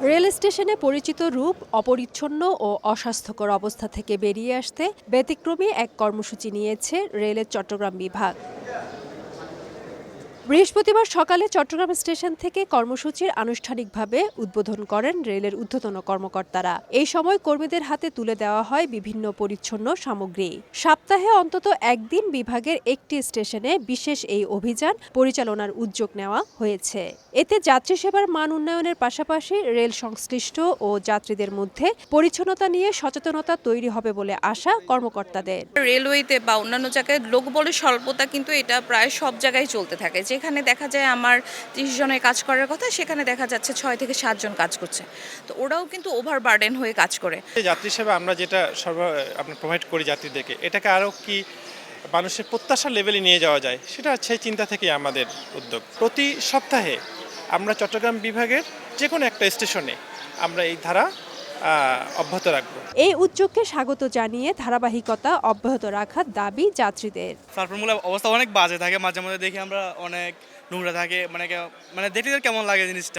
Rail স্টেশনে পরিচিত রূপ অপরিচ্ছন্ন ও অস্বাস্থ্যকর অবস্থা থেকে বেরিয়ে আসতে ব্যতিক্রমী এক কর্মসূচি নিয়েছে রেলের চট্টগ্রাম বিভাগ। বৃহস্পতিবার সকালে চট্টগ্রাম স্টেশন থেকে কর্মসূচির আনুষ্ঠানিকভাবে উদ্বোধন করেন রেলের ঊর্ধ্বতন কর্মকর্তারা। এই সময় কর্মীদের হাতে তুলে দেওয়া হয় বিভিন্ন পরিচ্ছন্ন সামগ্রী। সপ্তাহে অন্তত একদিন বিভাগের একটি স্টেশনে বিশেষ এই অভিযান পরিচালনার উদ্যোগ নেওয়া হয়েছে। এতে যাত্রী সেবার মান উন্নয়নের পাশাপাশি রেল সংশ্লিষ্ট ও যাত্রীদের মধ্যে পরিচ্ছন্নতা নিয়ে সচেতনতা তৈরি হবে বলে আশা কর্মকর্তাদের। রেলওয়েতে বা অন্যান্য জায়গায় লোকবলের স্বল্পতা, কিন্তু এটা প্রায় সব জায়গায় চলতে থাকে। যেখানে দেখা যায় আমার ৩০ জনের কাজ করার কথা, সেখানে দেখা যাচ্ছে ৬ থেকে ৭ জন কাজ করছে। তো ওরাও কিন্তু ওভার বার্ডেন হয়ে কাজ করে। যাত্রী সেবা আমরা যেটা আমরা প্রোভাইড করি যাত্রীদেরকে, এটাকে আরও কি মানুষের প্রত্যাশার লেভেলে নিয়ে যাওয়া যায়, সেটা সেই চিন্তা থেকেই আমাদের উদ্যোগ। প্রতি সপ্তাহে আমরা চট্টগ্রাম বিভাগের যে কোনো একটা স্টেশনে আমরা এই ধারা অব্যাহত রাখবো। এই উদ্যোগকে স্বাগত জানিয়ে ধারাবাহিকতা অব্যাহত রাখার দাবি যাত্রীদের। প্ল্যাটফর্মগুলোর অবস্থা অনেক বাজে থাকে, মাঝে মধ্যে দেখি আমরা অনেক নোংরা থাকে, মানে দেখতে কেমন লাগে জিনিসটা।